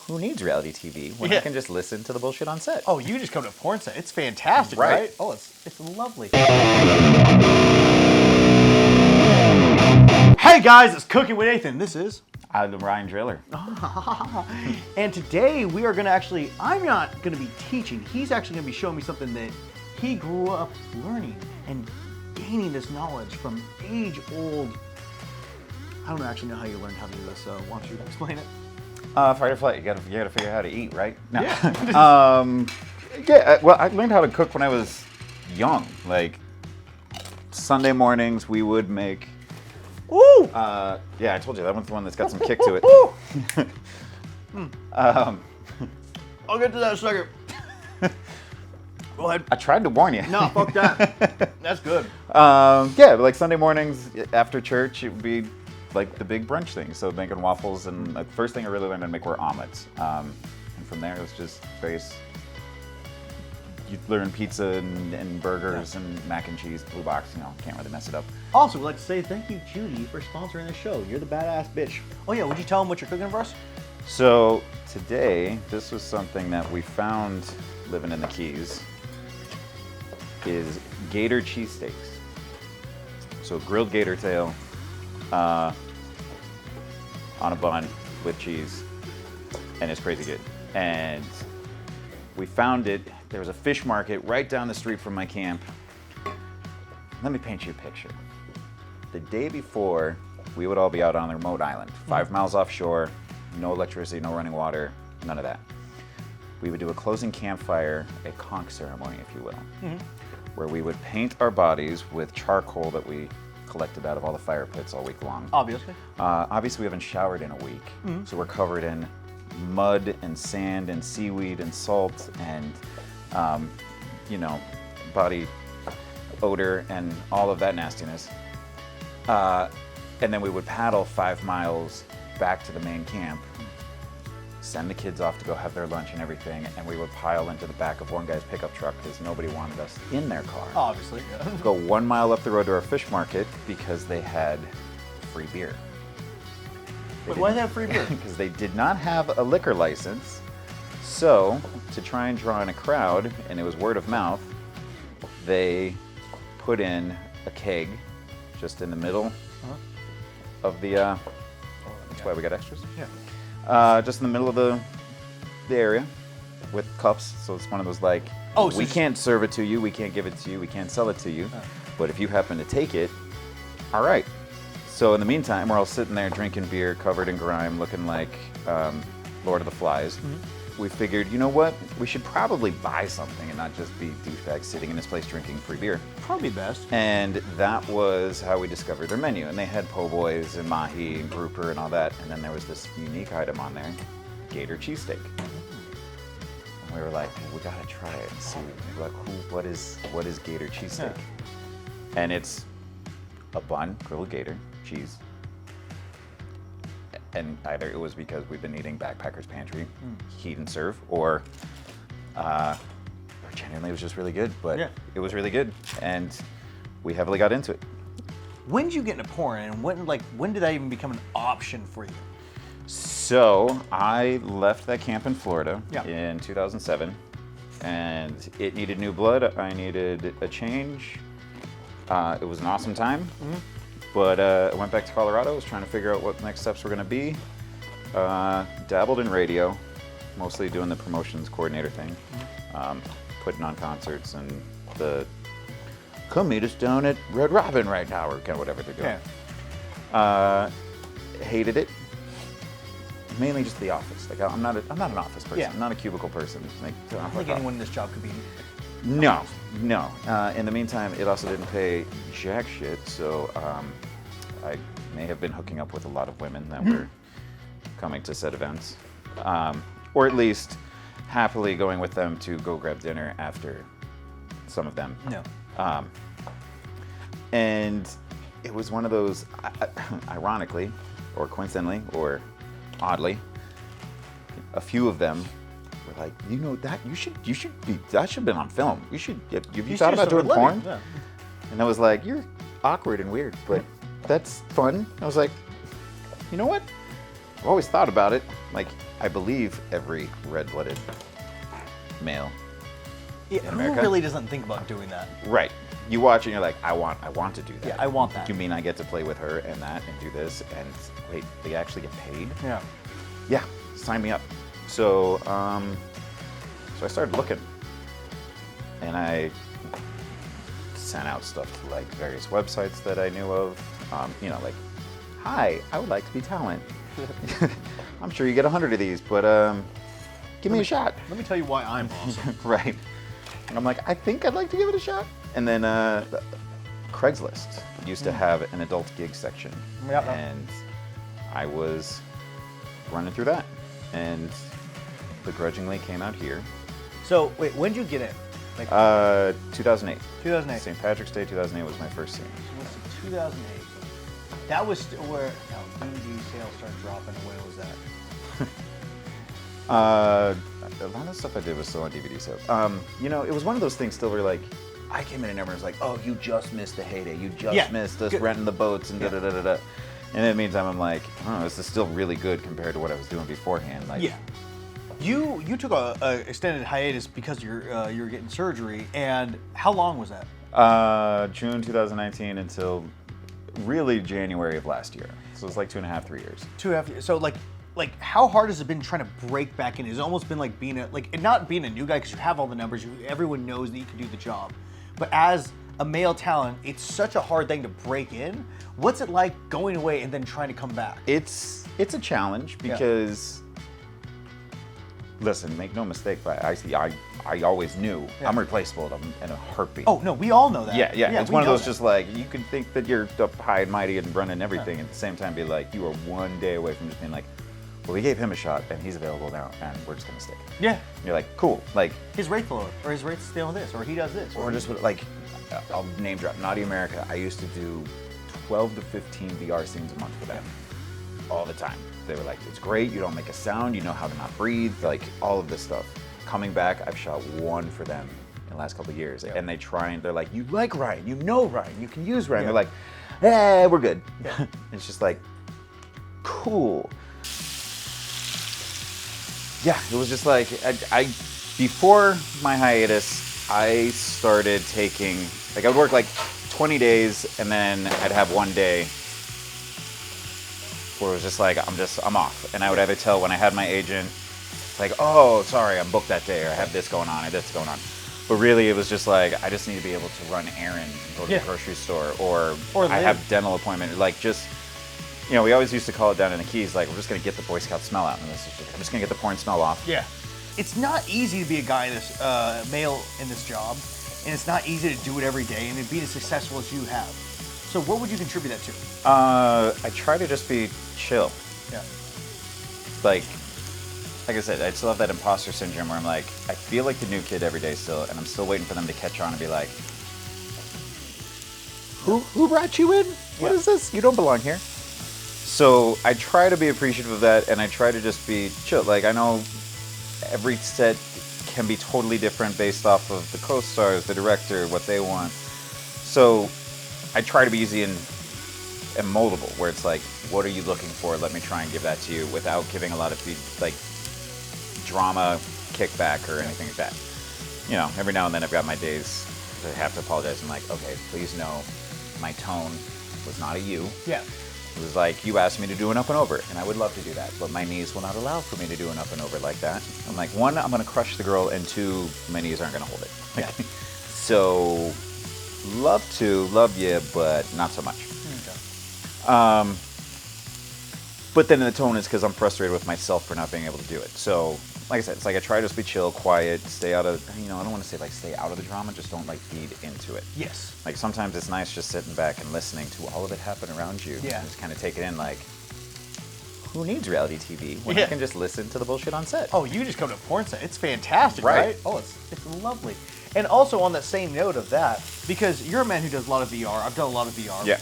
who needs reality TV when you can just listen to the bullshit on set? Oh, you just come to porn set. It's fantastic, right? Oh, it's lovely. Hey guys, it's Cooking with Nathan. This is I'm Ryan Driller. and today we are going to actually, I'm not going to be teaching. He's actually going to be showing me something that he grew up learning and gaining this knowledge from age-old. I don't actually know how you learned how to do this, so why don't you explain it? Fight or flight. You gotta figure out how to eat, right? No. Yeah. Well, I learned how to cook when I was young. Like Sunday mornings, we would make. Ooh! Yeah, I told you that one's the one that's got some kick to it. I'll get to that in a second. Go ahead. I tried to warn you. No, fuck that. That's good. Yeah, like Sunday mornings after church, it would be like the big brunch thing. So making waffles, and the first thing I really learned how to make were omelets. And from there, it was just various. You learn pizza and burgers and mac and cheese, blue box. You know, can't really mess it up. Also, we'd like to say thank you, Judy, for sponsoring the show. You're the badass bitch. Oh yeah, would you tell them what you're cooking for us? So today, this was something that we found living in the Keys. Is Gator Cheese Steaks. So grilled gator tail on a bun with cheese, and it's crazy good. And we found it. There was a fish market right down the street from my camp. Let me paint you a picture. The day before, we would all be out on a remote island, 5 miles offshore, no electricity, no running water, none of that. We would do a closing campfire, a conch ceremony, if you will, where we would paint our bodies with charcoal that we collected out of all the fire pits all week long. Obviously. Obviously, we haven't showered in a week, so we're covered in mud and sand and seaweed and salt and, you know, body odor and all of that nastiness. And then we would paddle 5 miles back to the main camp, send the kids off to go have their lunch and everything, and we would pile into the back of one guy's pickup truck because nobody wanted us in their car. Obviously, yeah. Go 1 mile up the road to our fish market because they had free beer. Wait, why did they have free beer? Because they did not have a liquor license. So, to try and draw in a crowd, and it was word of mouth, they put in a keg just in the middle of the, that's why we got extras. Yeah. Just in the middle of the area with cups. So it's one of those like, oh, so we can't serve it to you, we can't give it to you, we can't sell it to you. But if you happen to take it, all right. So in the meantime, we're all sitting there drinking beer, covered in grime, looking like Lord of the Flies. We figured, you know what? We should probably buy something and not just be douchebags sitting in this place drinking free beer. Probably best. And that was how we discovered their menu. And they had po' boys and mahi and grouper and all that. And then there was this unique item on there, Gator Cheese Steak. And we were like, hey, we gotta try it and see like what is Gator Cheese Steak? And it's a bun, grilled gator, cheese. And either it was because we've been eating Backpacker's Pantry, heat and serve, or genuinely it was just really good. But it was really good, and we heavily got into it. When did you get into porn, and when did that even become an option for you? So I left that camp in Florida in 2007, and it needed new blood. I needed a change. It was an awesome time. But I went back to Colorado, was trying to figure out what the next steps were going to be. Dabbled in radio, mostly doing the promotions coordinator thing, putting on concerts and the come meet us down at Red Robin right now, or kind of whatever they're doing. Hated it. Mainly just the office. Like I'm not an office person. I'm not a cubicle person. Like, I don't think anyone in this job could be. No. In the meantime, it also didn't pay jack shit, so I may have been hooking up with a lot of women that were coming to said events, or at least happily going with them to go grab dinner after some of them. And it was one of those, ironically, or coincidentally, or oddly, a few of them were like, you know, that you should be, that should have been on film. You should, have you thought about doing porn? Yeah. And I was like, you're awkward and weird, but that's fun. I was like, you know what? I've always thought about it. Like, I believe, every red-blooded male Yeah, in who America. really doesn't think about doing that? Right. You watch and you're like, I want to do that. Yeah, I want that. You mean I get to play with her and that and do this and wait, they actually get paid? Yeah. Yeah, sign me up. So, so I started looking, and I sent out stuff to like various websites that I knew of. You know, like, hi, I would like to be talent. I'm sure you get 100 of these, but give me a shot. Let me tell you why I'm awesome. Right. And I'm like, I think I'd like to give it a shot. And then Craigslist used to have an adult gig section, Yep. and I was running through that, and begrudgingly came out here. So wait, when did you get in? Like 2008. 2008. St. Patrick's Day 2008 was my first scene. 2008. That was where DVD sales started dropping. When was that? A lot of stuff I did was still on DVD sales. You know, it was one of those things still where like, I came in and everyone was like, oh, you just missed the heyday. You just missed us renting the boats and da-da-da-da-da. And in the meantime, I'm like, oh, this is still really good compared to what I was doing beforehand. Like, Yeah. You took a extended hiatus because you were getting surgery, and how long was that? June 2019 until really January of last year. So it's like 2.5, 3 years. 2.5 years. So like how hard has it been trying to break back in? It's almost been like being not being a new guy because you have all the numbers. Everyone knows that you can do the job. But as a male talent, it's such a hard thing to break in. What's it like going away and then trying to come back? It's a challenge because, listen, make no mistake, but I always knew I'm replaceable in a heartbeat. Oh no, we all know that. Yeah. It's one of those just like, you can think that you're up high and mighty and running everything, at the same time be like, you are one day away from just being like, well, we gave him a shot and he's available now and we're just gonna stick. Yeah. And you're like, cool. Like, his rate's lower, or his rate's still this, or he does this. or just like, I'll name drop Naughty America. I used to do 12 to 15 VR scenes a month for them all the time. They were like, it's great, you don't make a sound, you know how to not breathe, like all of this stuff. Coming back, I've shot one for them in the last couple of years. And they're like, you like Ryan, you know Ryan, you can use Ryan. They're like, we're good. It's just like, cool. Yeah, it was just like, I before my hiatus, I started taking, like I would work like 20 days and then I'd have one day where it was just like, I'm off. And I would either tell when I had my agent, like, oh, sorry, I'm booked that day, or I have this going on, or this going on. But really, it was just like, I just need to be able to run errands, go to the grocery store, or I have dental appointment, like just, you know, we always used to call it down in the Keys, like, we're just gonna get the Boy Scout smell out, and I'm just gonna get the porn smell off. Yeah. It's not easy to be a guy male in this job, and it's not easy to do it every day and to be as successful as you have. So what would you contribute that to? I try to just be chill. Yeah. Like I said, I still have that imposter syndrome where I'm like, I feel like the new kid every day still, and I'm still waiting for them to catch on and be like, who brought you in? What is this? You don't belong here. So I try to be appreciative of that, and I try to just be chill. Like, I know every set can be totally different based off of the co-stars, the director, what they want. So I try to be easy and moldable, where it's like, what are you looking for? Let me try and give that to you without giving a lot of like drama kickback or anything like that. You know, every now and then I've got my days that I have to apologize. I'm like, okay, please know my tone was not a you. Yeah. It was like, you asked me to do an up and over, and I would love to do that, but my knees will not allow for me to do an up and over like that. I'm like, one, I'm gonna crush the girl, and two, my knees aren't gonna hold it. Yeah. So, love you, but not so much. Okay. But then the tone is because I'm frustrated with myself for not being able to do it. So, like I said, it's like I try to just be chill, quiet, stay out of, you know, I don't want to say like stay out of the drama, just don't like feed into it. Yes. Like sometimes it's nice just sitting back and listening to all of it happen around you. Yeah. And just kind of take it in like, who needs reality TV when I can just listen to the bullshit on set? Oh, you just come to porn set. It's fantastic, right? Oh, it's lovely. And also on that same note of that, because you're a man who does a lot of VR. I've done a lot of VR. Yeah.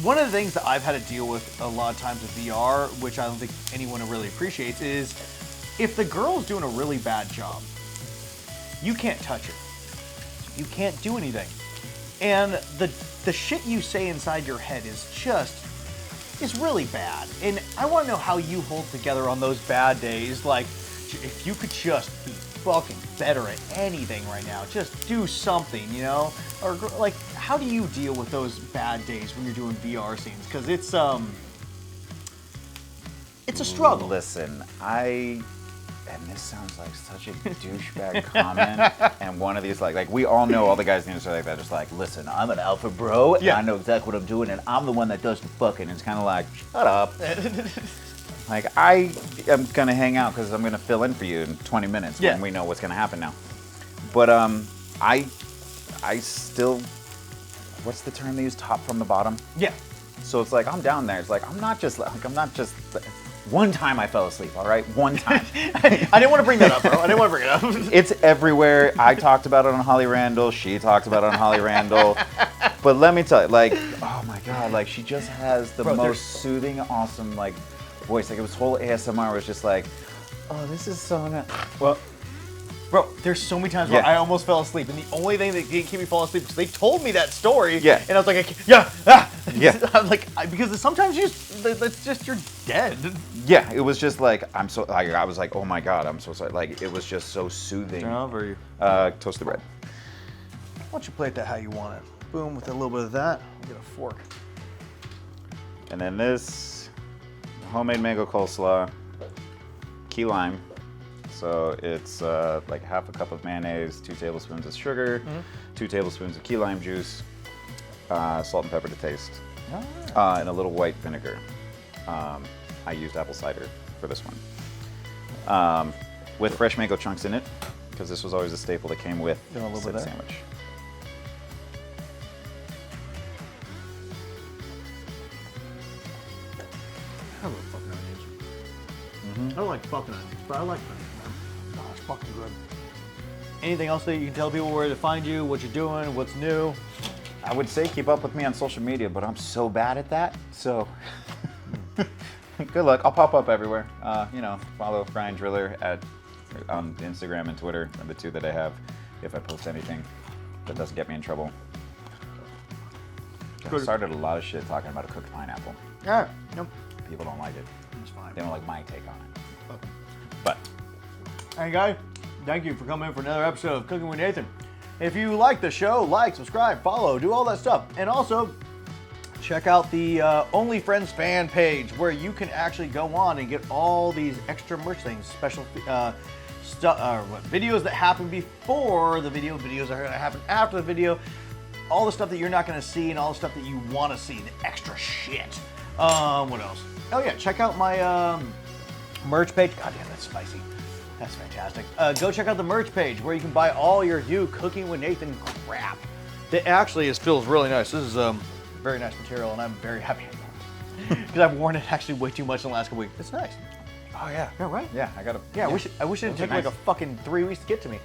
One of the things that I've had to deal with a lot of times with VR, which I don't think anyone really appreciates, is if the girl's doing a really bad job, you can't touch her. You can't do anything. And the shit you say inside your head is just, is really bad. And I want to know how you hold together on those bad days. Like, if you could just be fucking better at anything right now, just do something, you know? Or like, how do you deal with those bad days when you're doing VR scenes? Because it's a struggle. Listen, and this sounds like such a douchebag comment, and one of these, like we all know all the guys in the industry like that, just like, listen, I'm an alpha bro, and I know exactly what I'm doing, and I'm the one that does the fucking. It's kind of like, shut up. Like, I am gonna hang out because I'm gonna fill in for you in 20 minutes when we know what's gonna happen now. But I still, what's the term they use? Top from the bottom. Yeah. So it's like I'm down there. It's like I'm not just. One time I fell asleep, all right? One time. I didn't want to bring that up, bro. I didn't want to bring it up. It's everywhere. I talked about it on Holly Randall. She talked about it on Holly Randall. But let me tell you, like, oh my God, like she just has the most soothing, awesome, like, voice. Like, it was whole ASMR was just like, oh, this is so nice. Well, bro, there's so many times where I almost fell asleep, and the only thing that didn't keep me falling asleep because they told me that story, and I was like, I'm like, because sometimes it's just you're dead. Yeah, it was just like I was like, oh my God, I'm so sorry. Like, it was just so soothing. Turn over you. Toasted bread. Why don't you plate that how you want it? Boom, with a little bit of that. Get a fork. And then this homemade mango coleslaw, key lime. So it's like half a cup of mayonnaise, 2 tablespoons of sugar, 2 tablespoons of key lime juice, salt and pepper to taste, and a little white vinegar. I used apple cider for this one, with fresh mango chunks in it, because this was always a staple that came with the sandwich. I love fucking onions. I don't like fucking onions, but I like onions. Oh, it's fucking good. Anything else that you can tell people where to find you, what you're doing, what's new? I would say keep up with me on social media, but I'm so bad at that. So good luck. I'll pop up everywhere. Follow Brian Driller on Instagram and Twitter, are the two that I have. If I post anything that doesn't get me in trouble. I started a lot of shit talking about a cooked pineapple. Yeah. Nope. People don't like it. It's fine. They don't like my take on it. Okay. But hey guys, thank you for coming in for another episode of Cooking with Nathan. If you like the show, like, subscribe, follow, do all that stuff. And also, check out the OnlyFriends fan page where you can actually go on and get all these extra merch things, special videos that happen before the video, videos that are going to happen after the video, all the stuff that you're not going to see and all the stuff that you want to see, the extra shit. What else? Oh yeah, check out my merch page. God damn, that's spicy. That's fantastic. Go check out the merch page where you can buy all your new Cooking with Nathan crap. It actually feels really nice. This is very nice material, and I'm very happy because I've worn it actually way too much in the last couple weeks. It's nice. oh yeah, right? Yeah, I got to. Yeah, I wish it didn't take nice. like a fucking 3 weeks to get to me.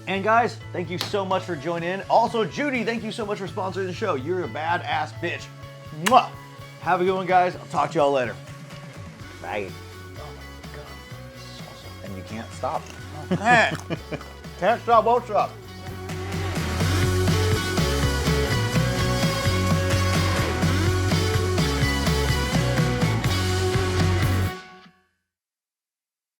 And guys, thank you so much for joining in. Also, Judy, thank you so much for sponsoring the show. You're a badass bitch. Mwah! Have a good one, guys. I'll talk to y'all later. Bye. And you can't stop. Can't stop, won't stop.